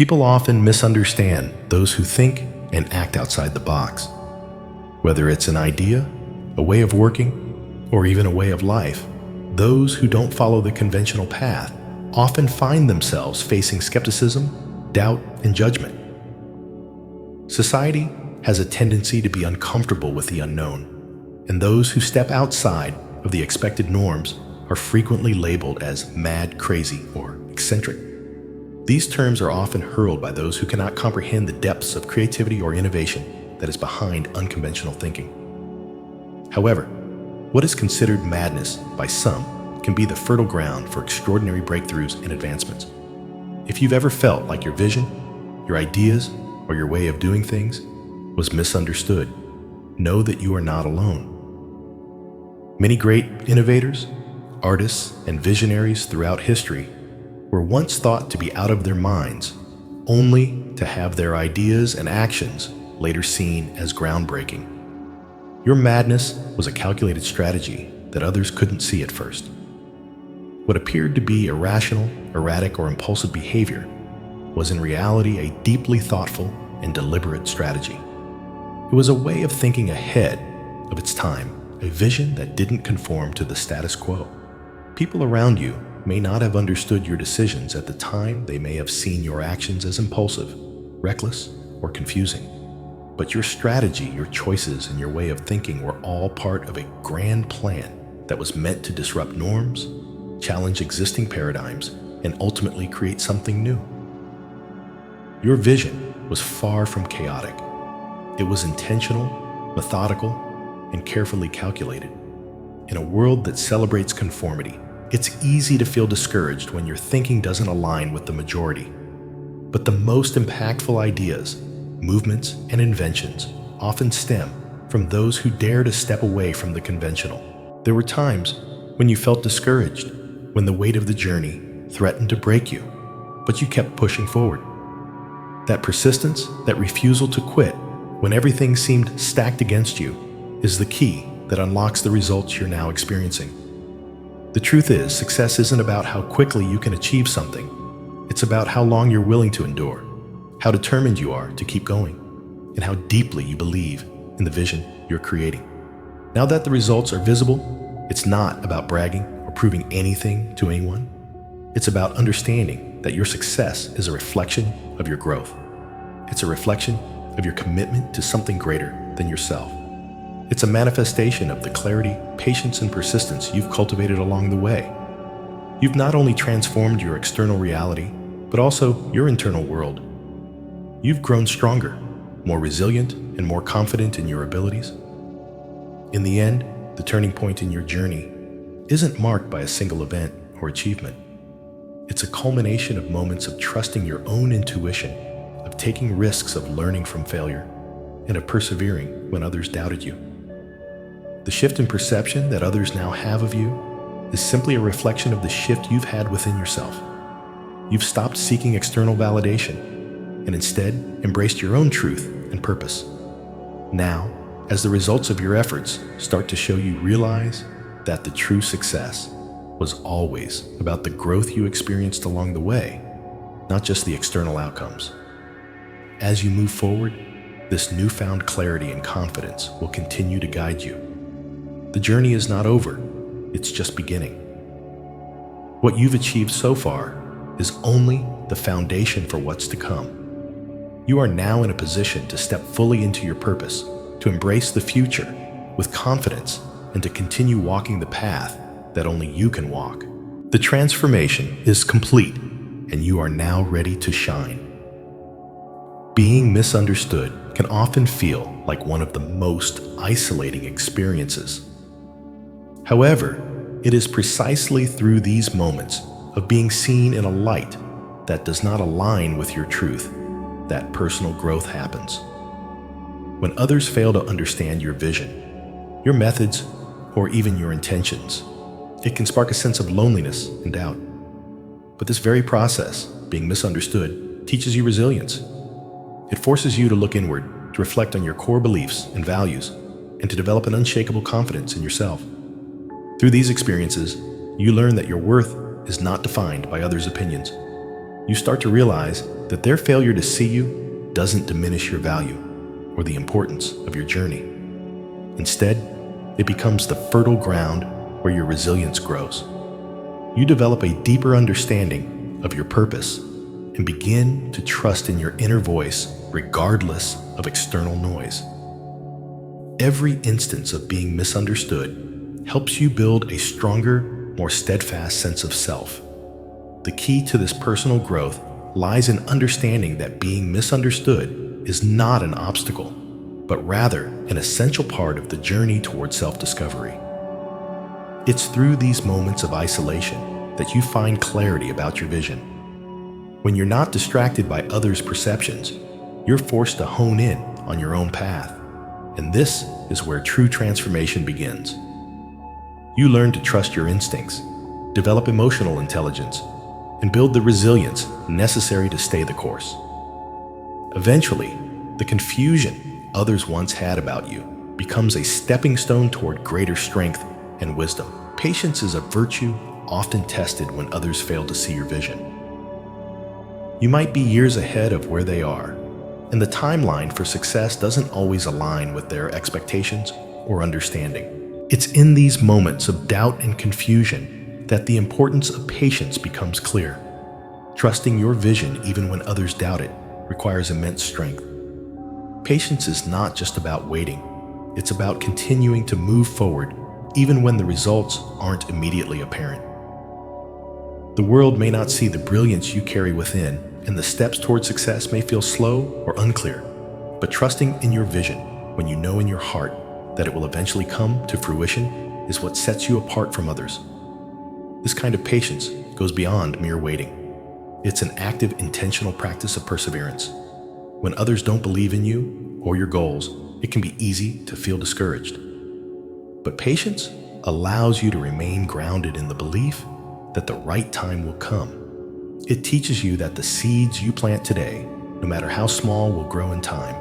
People often misunderstand those who think and act outside the box. Whether it's an idea, a way of working, or even a way of life, those who don't follow the conventional path often find themselves facing skepticism, doubt, and judgment. Society has a tendency to be uncomfortable with the unknown, and those who step outside of the expected norms are frequently labeled as mad, crazy, or eccentric. These terms are often hurled by those who cannot comprehend the depths of creativity or innovation that is behind unconventional thinking. However, what is considered madness by some can be the fertile ground for extraordinary breakthroughs and advancements. If you've ever felt like your vision, your ideas, or your way of doing things was misunderstood, know that you are not alone. Many great innovators, artists, and visionaries throughout history were once thought to be out of their minds, only to have their ideas and actions later seen as groundbreaking. Your madness was a calculated strategy that others couldn't see at first. What appeared to be irrational, erratic, or impulsive behavior was in reality a deeply thoughtful and deliberate strategy. It was a way of thinking ahead of its time, a vision that didn't conform to the status quo. People around you may not have understood your decisions at the time. They may have seen your actions as impulsive, reckless, or confusing. But your strategy, your choices, and your way of thinking were all part of a grand plan that was meant to disrupt norms, challenge existing paradigms, and ultimately create something new. Your vision was far from chaotic. It was intentional, methodical, and carefully calculated. In a world that celebrates conformity, it's easy to feel discouraged when your thinking doesn't align with the majority. But the most impactful ideas, movements, and inventions often stem from those who dare to step away from the conventional. There were times when you felt discouraged, when the weight of the journey threatened to break you, but you kept pushing forward. That persistence, that refusal to quit when everything seemed stacked against you, is the key that unlocks the results you're now experiencing. The truth is, success isn't about how quickly you can achieve something. It's about how long you're willing to endure, how determined you are to keep going, and how deeply you believe in the vision you're creating. Now that the results are visible, it's not about bragging or proving anything to anyone. It's about understanding that your success is a reflection of your growth. It's a reflection of your commitment to something greater than yourself. It's a manifestation of the clarity, patience, and persistence you've cultivated along the way. You've not only transformed your external reality, but also your internal world. You've grown stronger, more resilient, and more confident in your abilities. In the end, the turning point in your journey isn't marked by a single event or achievement. It's a culmination of moments of trusting your own intuition, of taking risks, of learning from failure, and of persevering when others doubted you. The shift in perception that others now have of you is simply a reflection of the shift you've had within yourself. You've stopped seeking external validation and instead embraced your own truth and purpose. Now, as the results of your efforts start to show, you realize that the true success was always about the growth you experienced along the way, not just the external outcomes. As you move forward, this newfound clarity and confidence will continue to guide you. The journey is not over, it's just beginning. What you've achieved so far is only the foundation for what's to come. You are now in a position to step fully into your purpose, to embrace the future with confidence, and to continue walking the path that only you can walk. The transformation is complete, and you are now ready to shine. Being misunderstood can often feel like one of the most isolating experiences. However, it is precisely through these moments of being seen in a light that does not align with your truth that personal growth happens. When others fail to understand your vision, your methods, or even your intentions, it can spark a sense of loneliness and doubt. But this very process, being misunderstood, teaches you resilience. It forces you to look inward, to reflect on your core beliefs and values, and to develop an unshakable confidence in yourself. Through these experiences, you learn that your worth is not defined by others' opinions. You start to realize that their failure to see you doesn't diminish your value or the importance of your journey. Instead, it becomes the fertile ground where your resilience grows. You develop a deeper understanding of your purpose and begin to trust in your inner voice regardless of external noise. Every instance of being misunderstood helps you build a stronger, more steadfast sense of self. The key to this personal growth lies in understanding that being misunderstood is not an obstacle, but rather an essential part of the journey toward self-discovery. It's through these moments of isolation that you find clarity about your vision. When you're not distracted by others' perceptions, you're forced to hone in on your own path. And this is where true transformation begins. You learn to trust your instincts, develop emotional intelligence, and build the resilience necessary to stay the course. Eventually, the confusion others once had about you becomes a stepping stone toward greater strength and wisdom. Patience is a virtue often tested when others fail to see your vision. You might be years ahead of where they are, and the timeline for success doesn't always align with their expectations or understanding. It's in these moments of doubt and confusion that the importance of patience becomes clear. Trusting your vision even when others doubt it requires immense strength. Patience is not just about waiting, it's about continuing to move forward even when the results aren't immediately apparent. The world may not see the brilliance you carry within, and the steps toward success may feel slow or unclear, but trusting in your vision when you know in your heart that it will eventually come to fruition is what sets you apart from others. This kind of patience goes beyond mere waiting. It's an active, intentional practice of perseverance. When others don't believe in you or your goals, it can be easy to feel discouraged. But patience allows you to remain grounded in the belief that the right time will come. It teaches you that the seeds you plant today, no matter how small, will grow in time.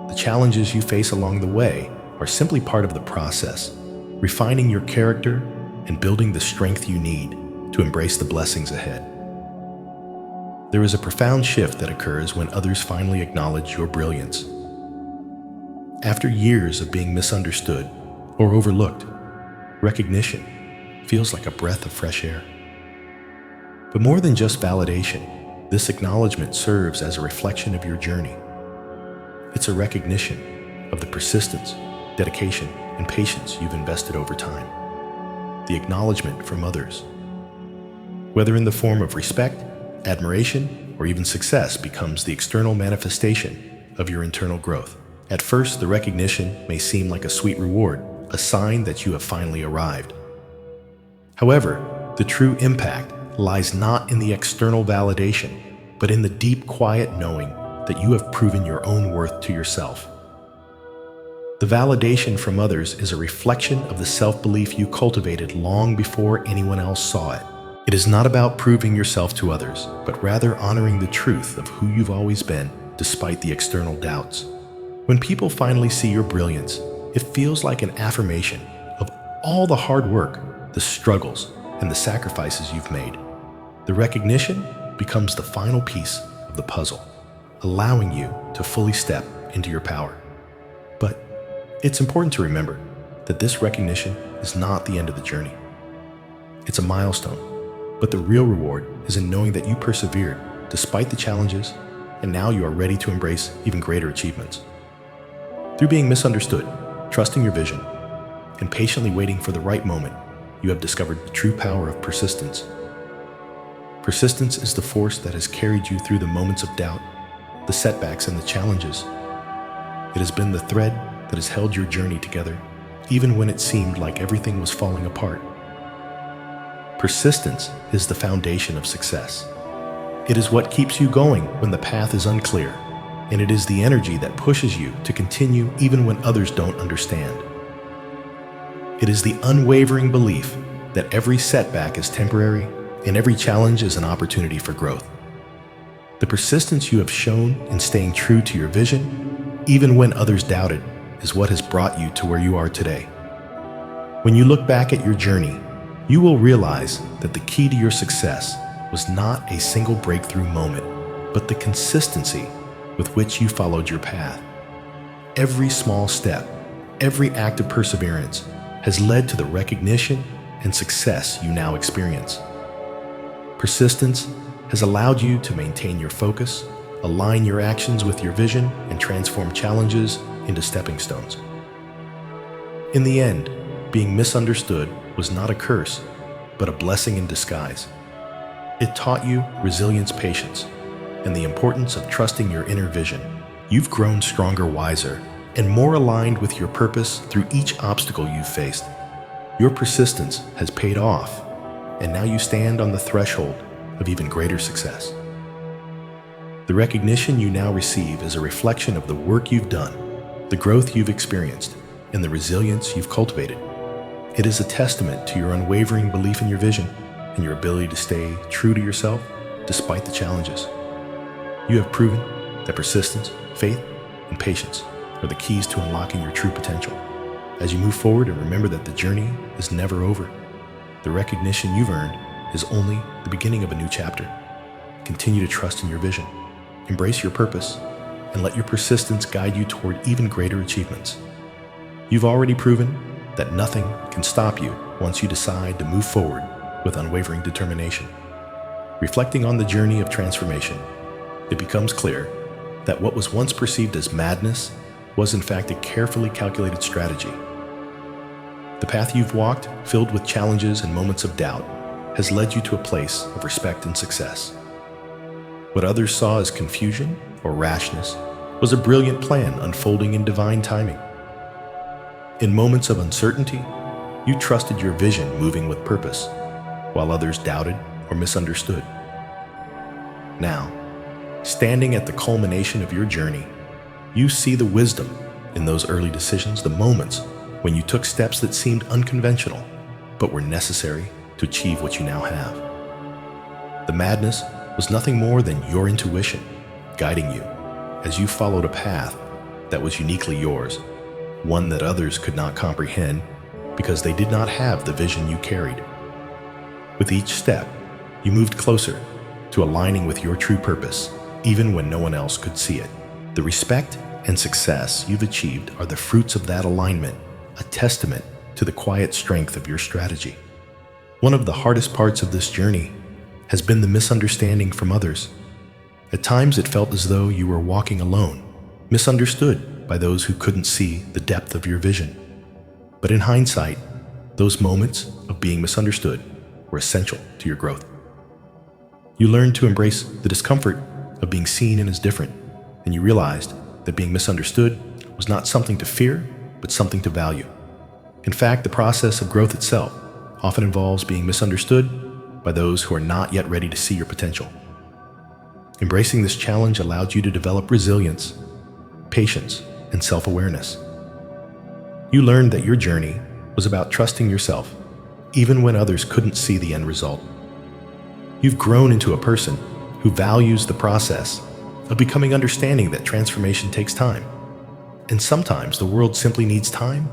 The challenges you face along the way are simply part of the process, refining your character and building the strength you need to embrace the blessings ahead. There is a profound shift that occurs when others finally acknowledge your brilliance. After years of being misunderstood or overlooked, recognition feels like a breath of fresh air. But more than just validation, this acknowledgement serves as a reflection of your journey. It's a recognition of the persistence, dedication, and patience you've invested over time. The acknowledgement from others, whether in the form of respect, admiration, or even success, becomes the external manifestation of your internal growth. At first, the recognition may seem like a sweet reward, a sign that you have finally arrived. However, the true impact lies not in the external validation, but in the deep, quiet knowing that you have proven your own worth to yourself. The validation from others is a reflection of the self-belief you cultivated long before anyone else saw it. It is not about proving yourself to others, but rather honoring the truth of who you've always been, despite the external doubts. When people finally see your brilliance, it feels like an affirmation of all the hard work, the struggles, and the sacrifices you've made. The recognition becomes the final piece of the puzzle, allowing you to fully step into your power. But it's important to remember that this recognition is not the end of the journey. It's a milestone, but the real reward is in knowing that you persevered despite the challenges, and now you are ready to embrace even greater achievements. Through being misunderstood, trusting your vision, and patiently waiting for the right moment, you have discovered the true power of persistence. Persistence is the force that has carried you through the moments of doubt, the setbacks, and the challenges. It has been the thread that has held your journey together, even when it seemed like everything was falling apart. Persistence is the foundation of success. It is what keeps you going when the path is unclear, and it is the energy that pushes you to continue even when others don't understand. It is the unwavering belief that every setback is temporary and every challenge is an opportunity for growth. The persistence you have shown in staying true to your vision, even when others doubted, is what has brought you to where you are today. When you look back at your journey, you will realize that the key to your success was not a single breakthrough moment, but the consistency with which you followed your path. Every small step, every act of perseverance has led to the recognition and success you now experience. Persistence has allowed you to maintain your focus, align your actions with your vision, and transform challenges into stepping stones. In the end, being misunderstood was not a curse, but a blessing in disguise. It taught you resilience, patience, and the importance of trusting your inner vision. You've grown stronger, wiser, and more aligned with your purpose through each obstacle you've faced. Your persistence has paid off, and now you stand on the threshold of even greater success. The recognition you now receive is a reflection of the work you've done, the growth you've experienced, and the resilience you've cultivated. It is a testament to your unwavering belief in your vision and your ability to stay true to yourself despite the challenges. You have proven that persistence, faith, and patience are the keys to unlocking your true potential. As you move forward, and remember that the journey is never over. The recognition you've earned is only the beginning of a new chapter. Continue to trust in your vision, embrace your purpose, and let your persistence guide you toward even greater achievements. You've already proven that nothing can stop you once you decide to move forward with unwavering determination. Reflecting on the journey of transformation, it becomes clear that what was once perceived as madness was in fact a carefully calculated strategy. The path you've walked, filled with challenges and moments of doubt, has led you to a place of respect and success. What others saw as confusion or rashness was a brilliant plan unfolding in divine timing. In moments of uncertainty, you trusted your vision moving with purpose, while others doubted or misunderstood. Now, standing at the culmination of your journey, you see the wisdom in those early decisions, the moments when you took steps that seemed unconventional, but were necessary to achieve what you now have. The madness was nothing more than your intuition guiding you as you followed a path that was uniquely yours, one that others could not comprehend because they did not have the vision you carried. With each step, you moved closer to aligning with your true purpose, even when no one else could see it. The respect and success you've achieved are the fruits of that alignment, a testament to the quiet strength of your strategy. One of the hardest parts of this journey has been the misunderstanding from others. At times it felt as though you were walking alone, misunderstood by those who couldn't see the depth of your vision. But in hindsight, those moments of being misunderstood were essential to your growth. You learned to embrace the discomfort of being seen and as different, and you realized that being misunderstood was not something to fear, but something to value. In fact, the process of growth itself often involves being misunderstood by those who are not yet ready to see your potential. Embracing this challenge allowed you to develop resilience, patience, and self-awareness. You learned that your journey was about trusting yourself, even when others couldn't see the end result. You've grown into a person who values the process of becoming, understanding that transformation takes time. And sometimes the world simply needs time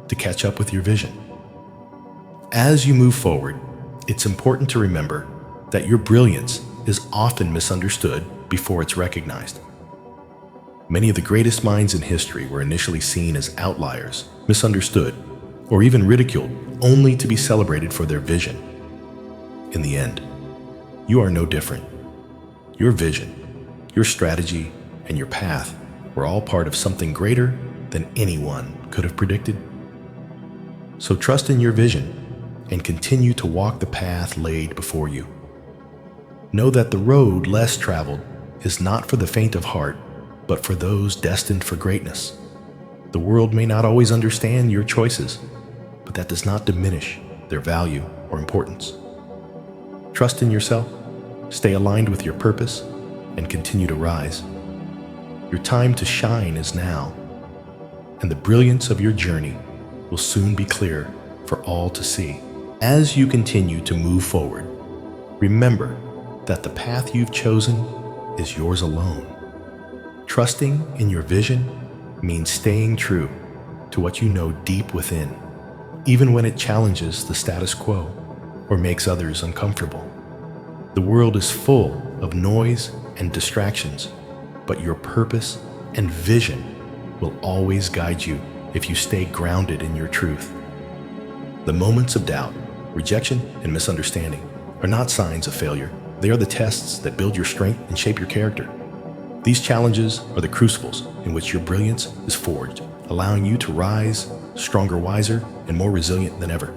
to catch up with your vision. As you move forward, it's important to remember that your brilliance is often misunderstood before it's recognized. Many of the greatest minds in history were initially seen as outliers, misunderstood, or even ridiculed, only to be celebrated for their vision. In the end, you are no different. Your vision, your strategy, and your path were all part of something greater than anyone could have predicted. So trust in your vision and continue to walk the path laid before you. Know that the road less traveled is not for the faint of heart, but for those destined for greatness. The world may not always understand your choices, but that does not diminish their value or importance. Trust in yourself, stay aligned with your purpose, and continue to rise. Your time to shine is now, and the brilliance of your journey will soon be clear for all to see. As you continue to move forward, remember that the path you've chosen is yours alone. Trusting in your vision means staying true to what you know deep within, even when it challenges the status quo or makes others uncomfortable. The world is full of noise and distractions, but your purpose and vision will always guide you if you stay grounded in your truth. The moments of doubt, rejection, and misunderstanding are not signs of failure. They are the tests that build your strength and shape your character. These challenges are the crucibles in which your brilliance is forged, allowing you to rise stronger, wiser, and more resilient than ever.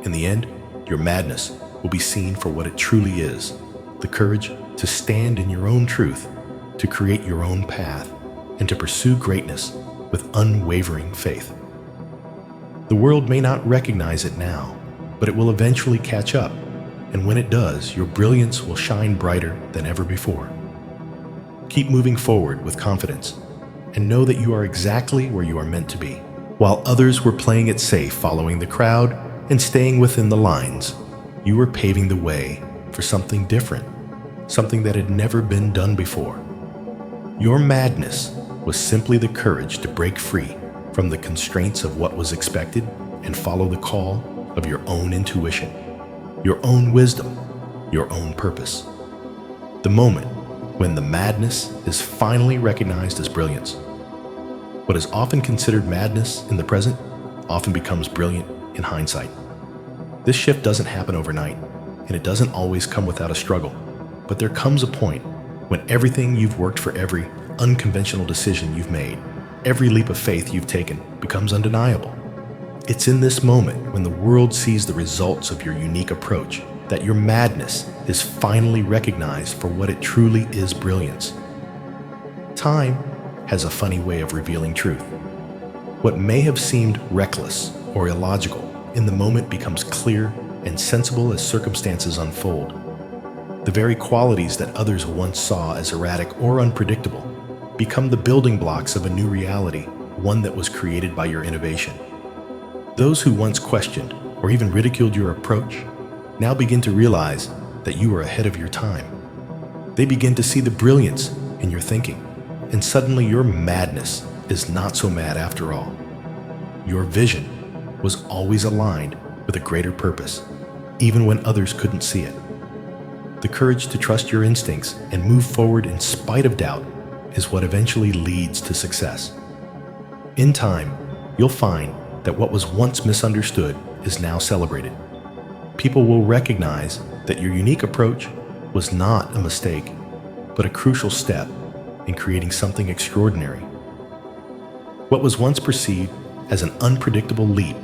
In the end, your madness will be seen for what it truly is: the courage to stand in your own truth, to create your own path, and to pursue greatness with unwavering faith. The world may not recognize it now, but it will eventually catch up, and when it does, your brilliance will shine brighter than ever before. Keep moving forward with confidence, and know that you are exactly where you are meant to be. While others were playing it safe, following the crowd, and staying within the lines, you were paving the way for something different, something that had never been done before. Your madness was simply the courage to break free from the constraints of what was expected and follow the call of your own intuition, your own wisdom, your own purpose. The moment when the madness is finally recognized as brilliance. What is often considered madness in the present often becomes brilliant in hindsight. This shift doesn't happen overnight, and it doesn't always come without a struggle. But there comes a point when everything you've worked for, every unconventional decision you've made, every leap of faith you've taken becomes undeniable. It's in this moment, when the world sees the results of your unique approach, that your madness is finally recognized for what it truly is: brilliance. Time has a funny way of revealing truth. What may have seemed reckless or illogical in the moment becomes clear and sensible as circumstances unfold. The very qualities that others once saw as erratic or unpredictable become the building blocks of a new reality, one that was created by your innovation. Those who once questioned or even ridiculed your approach now begin to realize that you are ahead of your time. They begin to see the brilliance in your thinking, and suddenly your madness is not so mad after all. Your vision was always aligned with a greater purpose, even when others couldn't see it. The courage to trust your instincts and move forward in spite of doubt is what eventually leads to success. In time, you'll find that what was once misunderstood is now celebrated. People will recognize that your unique approach was not a mistake, but a crucial step in creating something extraordinary. What was once perceived as an unpredictable leap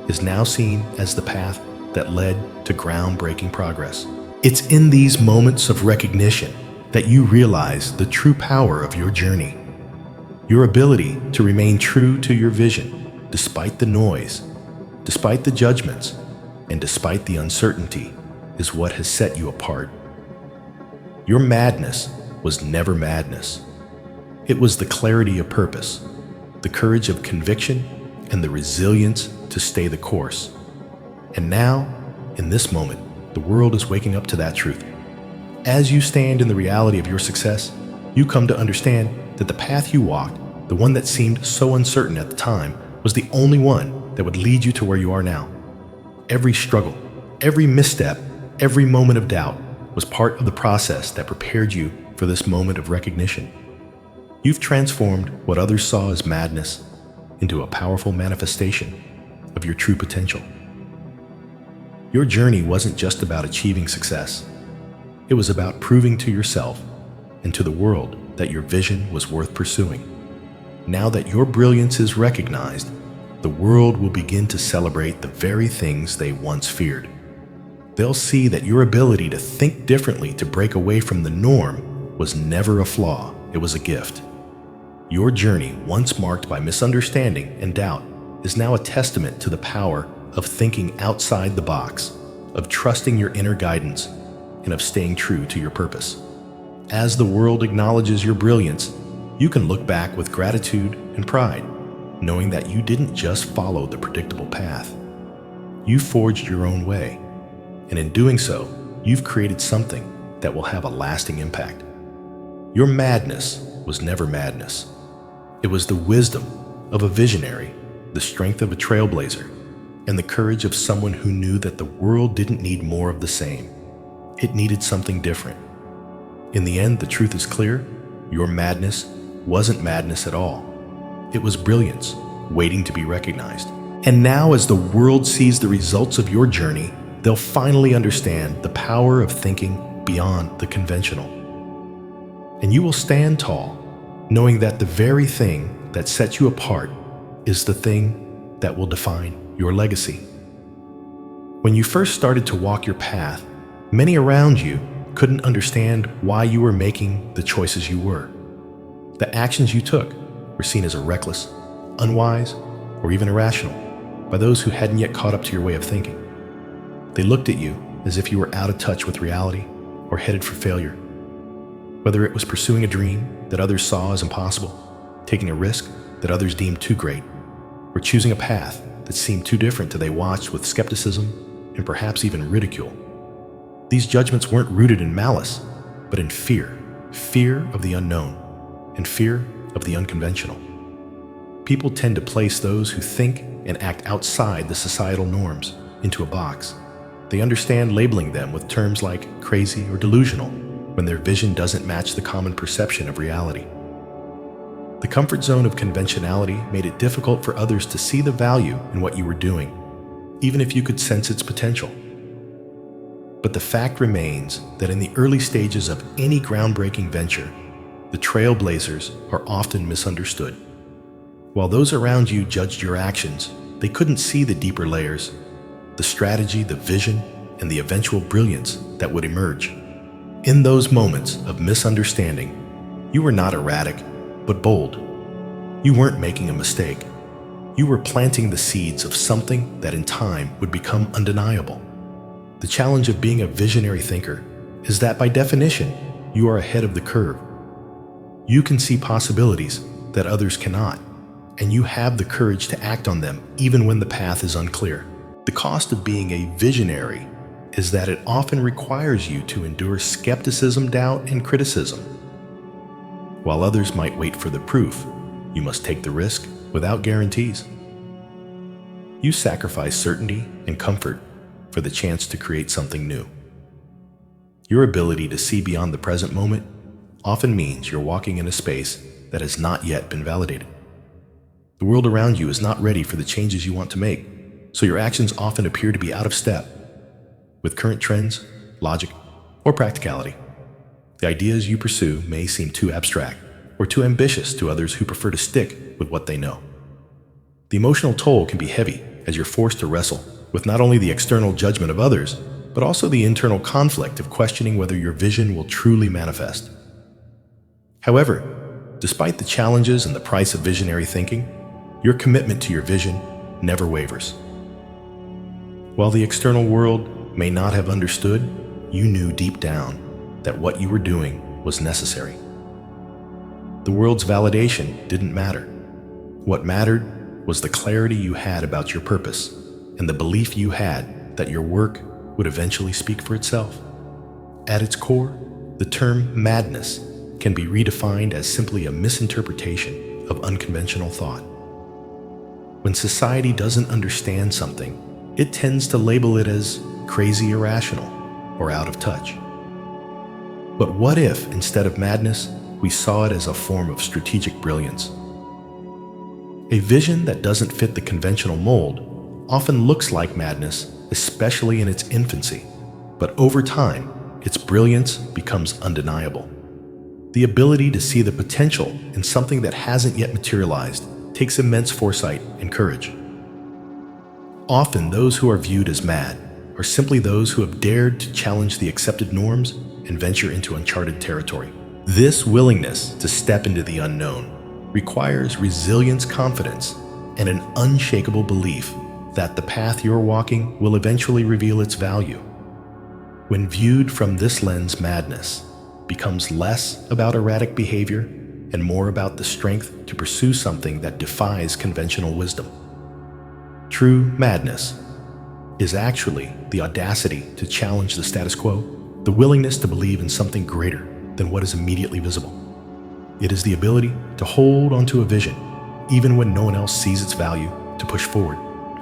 is now seen as the path that led to groundbreaking progress. It's in these moments of recognition that you realize the true power of your journey. Your ability to remain true to your vision, despite the noise, despite the judgments, and despite the uncertainty, is what has set you apart. Your madness was never madness. It was the clarity of purpose, the courage of conviction, and the resilience to stay the course. And now, in this moment, the world is waking up to that truth. As you stand in the reality of your success, you come to understand that the path you walked, the one that seemed so uncertain at the time, was the only one that would lead you to where you are now. Every struggle, every misstep, every moment of doubt was part of the process that prepared you for this moment of recognition. You've transformed what others saw as madness into a powerful manifestation of your true potential. Your journey wasn't just about achieving success. It was about proving to yourself and to the world that your vision was worth pursuing. Now that your brilliance is recognized, the world will begin to celebrate the very things they once feared. They'll see that your ability to think differently, to break away from the norm, was never a flaw, it was a gift. Your journey, once marked by misunderstanding and doubt, is now a testament to the power of thinking outside the box, of trusting your inner guidance, and of staying true to your purpose. As the world acknowledges your brilliance, you can look back with gratitude and pride, knowing that you didn't just follow the predictable path. You forged your own way, and in doing so, you've created something that will have a lasting impact. Your madness was never madness. It was the wisdom of a visionary, the strength of a trailblazer, and the courage of someone who knew that the world didn't need more of the same. It needed something different. In the end, the truth is clear. Your madness wasn't madness at all. It was brilliance, waiting to be recognized. And now, as the world sees the results of your journey, they'll finally understand the power of thinking beyond the conventional. And you will stand tall, knowing that the very thing that sets you apart is the thing that will define your legacy. When you first started to walk your path, many around you couldn't understand why you were making the choices you were. The actions you took were seen as reckless, unwise, or even irrational by those who hadn't yet caught up to your way of thinking. They looked at you as if you were out of touch with reality or headed for failure. Whether it was pursuing a dream that others saw as impossible, taking a risk that others deemed too great, or choosing a path that seemed too different to they watched with skepticism and perhaps even ridicule. These judgments weren't rooted in malice, but in fear of the unknown, and fear of the unconventional. People tend to place those who think and act outside the societal norms into a box. They understand labeling them with terms like crazy or delusional when their vision doesn't match the common perception of reality. The comfort zone of conventionality made it difficult for others to see the value in what you were doing, even if you could sense its potential. But the fact remains that in the early stages of any groundbreaking venture, the trailblazers are often misunderstood. While those around you judged your actions, they couldn't see the deeper layers, the strategy, the vision, and the eventual brilliance that would emerge. In those moments of misunderstanding, you were not erratic, but bold. You weren't making a mistake. You were planting the seeds of something that in time would become undeniable. The challenge of being a visionary thinker is that by definition, you are ahead of the curve. You can see possibilities that others cannot, and you have the courage to act on them even when the path is unclear. The cost of being a visionary is that it often requires you to endure skepticism, doubt, and criticism. While others might wait for the proof, you must take the risk without guarantees. You sacrifice certainty and comfort for the chance to create something new. Your ability to see beyond the present moment often means you're walking in a space that has not yet been validated. The world around you is not ready for the changes you want to make, so your actions often appear to be out of step with current trends, logic, or practicality. The ideas you pursue may seem too abstract or too ambitious to others who prefer to stick with what they know. The emotional toll can be heavy as you're forced to wrestle with not only the external judgment of others, but also the internal conflict of questioning whether your vision will truly manifest. However, despite the challenges and the price of visionary thinking, your commitment to your vision never wavers. While the external world may not have understood, you knew deep down that what you were doing was necessary. The world's validation didn't matter. What mattered was the clarity you had about your purpose and the belief you had that your work would eventually speak for itself. At its core, the term madness can be redefined as simply a misinterpretation of unconventional thought. When society doesn't understand something, it tends to label it as crazy, irrational, or out of touch. But what if, instead of madness, we saw it as a form of strategic brilliance? A vision that doesn't fit the conventional mold often looks like madness, especially in its infancy, but over time, its brilliance becomes undeniable. The ability to see the potential in something that hasn't yet materialized takes immense foresight and courage. Often, those who are viewed as mad are simply those who have dared to challenge the accepted norms and venture into uncharted territory. This willingness to step into the unknown requires resilience, confidence, and an unshakable belief that the path you're walking will eventually reveal its value. When viewed from this lens, madness becomes less about erratic behavior and more about the strength to pursue something that defies conventional wisdom. True madness is actually the audacity to challenge the status quo, the willingness to believe in something greater than what is immediately visible. It is the ability to hold onto a vision, even when no one else sees its value, to push forward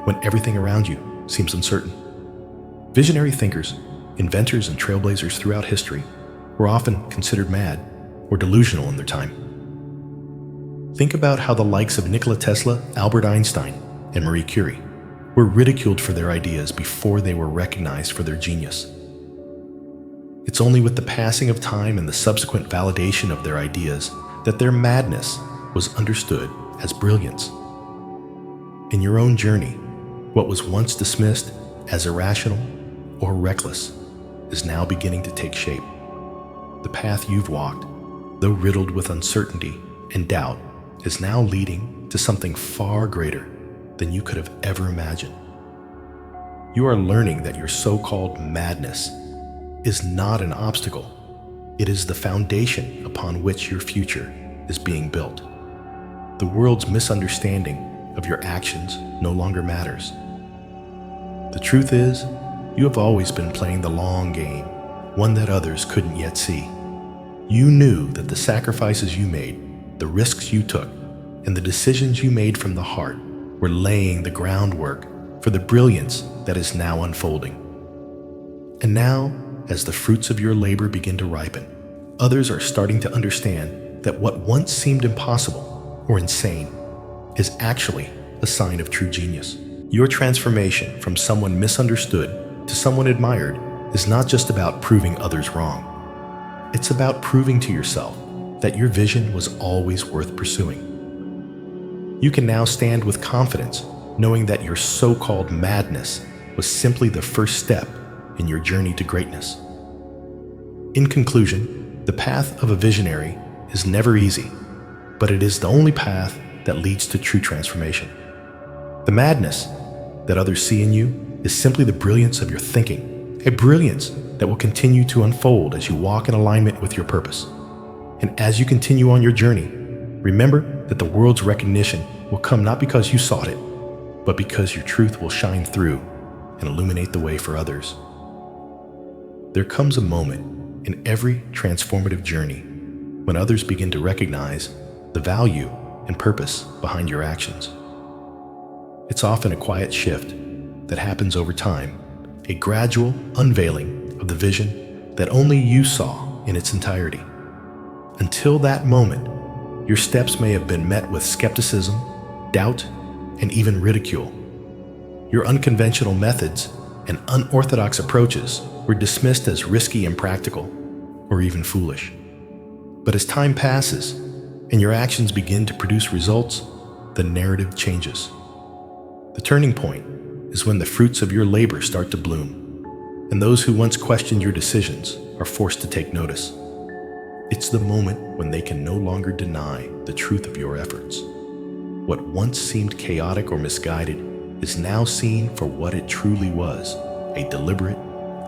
when everything around you seems uncertain. Visionary thinkers inventors and trailblazers throughout history were often considered mad or delusional in their time. Think about how the likes of Nikola Tesla, Albert Einstein, and Marie Curie were ridiculed for their ideas before they were recognized for their genius. It's only with the passing of time and the subsequent validation of their ideas that their madness was understood as brilliance. In your own journey, what was once dismissed as irrational or reckless is now beginning to take shape. The path you've walked, though riddled with uncertainty and doubt, is now leading to something far greater than you could have ever imagined. You are learning that your so-called madness is not an obstacle. It is the foundation upon which your future is being built. The world's misunderstanding of your actions no longer matters. The truth is, you have always been playing the long game, one that others couldn't yet see. You knew that the sacrifices you made, the risks you took, and the decisions you made from the heart were laying the groundwork for the brilliance that is now unfolding. And now, as the fruits of your labor begin to ripen, others are starting to understand that what once seemed impossible or insane is actually a sign of true genius. Your transformation from someone misunderstood to someone admired is not just about proving others wrong. It's about proving to yourself that your vision was always worth pursuing. You can now stand with confidence, knowing that your so-called madness was simply the first step in your journey to greatness. In conclusion, the path of a visionary is never easy, but it is the only path that leads to true transformation. The madness that others see in you is simply the brilliance of your thinking, a brilliance that will continue to unfold as you walk in alignment with your purpose. And as you continue on your journey, remember that the world's recognition will come not because you sought it, but because your truth will shine through and illuminate the way for others. There comes a moment in every transformative journey when others begin to recognize the value and purpose behind your actions. It's often a quiet shift that happens over time, a gradual unveiling of the vision that only you saw in its entirety. Until that moment, your steps may have been met with skepticism, doubt, and even ridicule. Your unconventional methods and unorthodox approaches were dismissed as risky, impractical, or even foolish. But as time passes and your actions begin to produce results, the narrative changes. The turning point is when the fruits of your labor start to bloom, and those who once questioned your decisions are forced to take notice. It's the moment when they can no longer deny the truth of your efforts. What once seemed chaotic or misguided is now seen for what it truly was, a deliberate,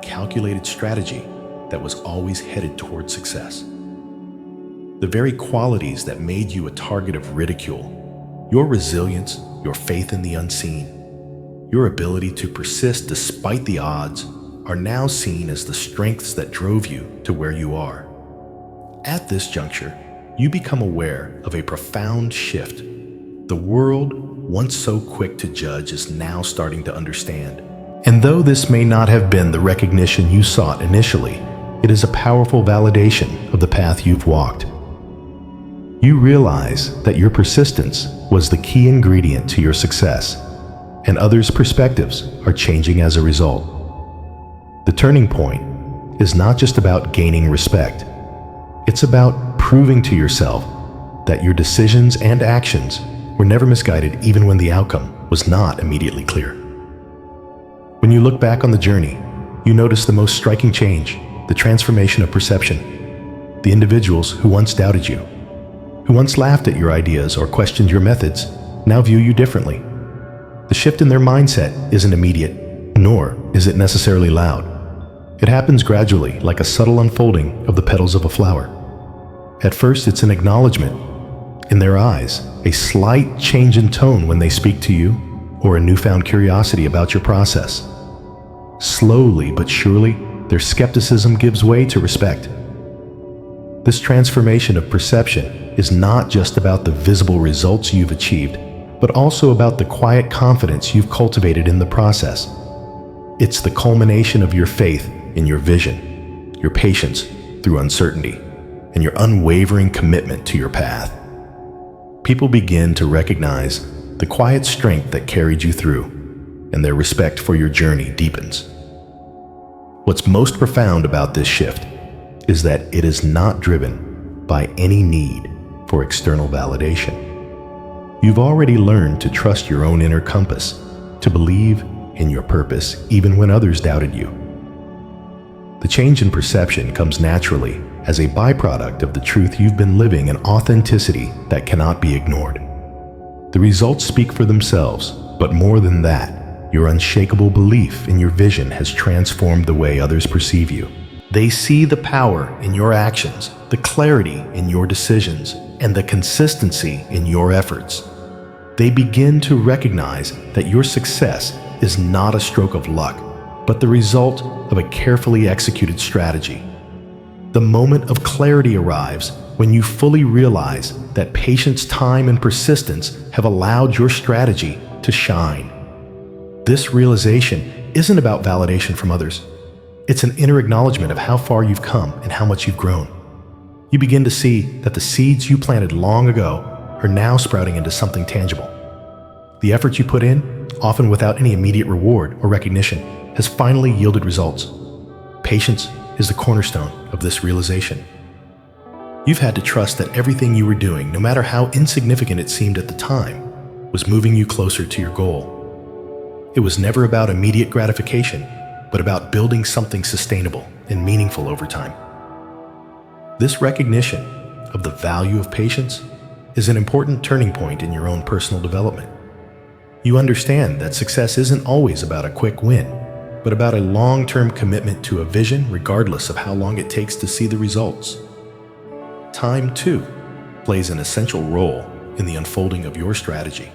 calculated strategy that was always headed toward success. The very qualities that made you a target of ridicule, your resilience, your faith in the unseen, your ability to persist despite the odds, are now seen as the strengths that drove you to where you are. At this juncture, you become aware of a profound shift. The world, once so quick to judge, is now starting to understand. And though this may not have been the recognition you sought initially, it is a powerful validation of the path you've walked. You realize that your persistence was the key ingredient to your success, and others' perspectives are changing as a result. The turning point is not just about gaining respect. It's about proving to yourself that your decisions and actions were never misguided, even when the outcome was not immediately clear. When you look back on the journey, you notice the most striking change, the transformation of perception. The individuals who once doubted you, who once laughed at your ideas or questioned your methods, now view you differently. The shift in their mindset isn't immediate, nor is it necessarily loud. It happens gradually, like a subtle unfolding of the petals of a flower. At first, it's an acknowledgement in their eyes, a slight change in tone when they speak to you, or a newfound curiosity about your process. Slowly but surely, their skepticism gives way to respect. This transformation of perception is not just about the visible results you've achieved, but also about the quiet confidence you've cultivated in the process. It's the culmination of your faith in your vision, your patience through uncertainty, and your unwavering commitment to your path. People begin to recognize the quiet strength that carried you through, and their respect for your journey deepens. What's most profound about this shift is that it is not driven by any need for external validation. You've already learned to trust your own inner compass, to believe in your purpose even when others doubted you. The change in perception comes naturally as a byproduct of the truth you've been living, an authenticity that cannot be ignored. The results speak for themselves, but more than that, your unshakable belief in your vision has transformed the way others perceive you. They see the power in your actions, the clarity in your decisions, and the consistency in your efforts. They begin to recognize that your success is not a stroke of luck, but the result of a carefully executed strategy. The moment of clarity arrives when you fully realize that patience, time, and persistence have allowed your strategy to shine. This realization isn't about validation from others. It's an inner acknowledgement of how far you've come and how much you've grown. You begin to see that the seeds you planted long ago are now sprouting into something tangible. The effort you put in, often without any immediate reward or recognition, has finally yielded results. Patience is the cornerstone of this realization. You've had to trust that everything you were doing, no matter how insignificant it seemed at the time, was moving you closer to your goal. It was never about immediate gratification, but about building something sustainable and meaningful over time. This recognition of the value of patience is an important turning point in your own personal development. You understand that success isn't always about a quick win, but about a long-term commitment to a vision regardless of how long it takes to see the results. Time, too, plays an essential role in the unfolding of your strategy.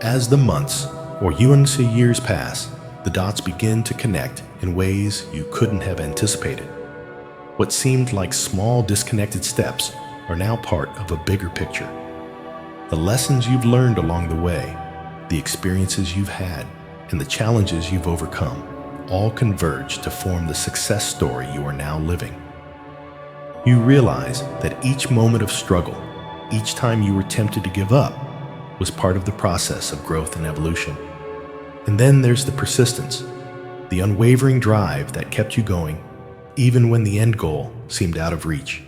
As the months, or you and say years pass, the dots begin to connect in ways you couldn't have anticipated. What seemed like small disconnected steps are now part of a bigger picture. The lessons you've learned along the way, the experiences you've had, and the challenges you've overcome all converge to form the success story you are now living. You realize that each moment of struggle, each time you were tempted to give up, was part of the process of growth and evolution. And then there's the persistence, the unwavering drive that kept you going, even when the end goal seemed out of reach.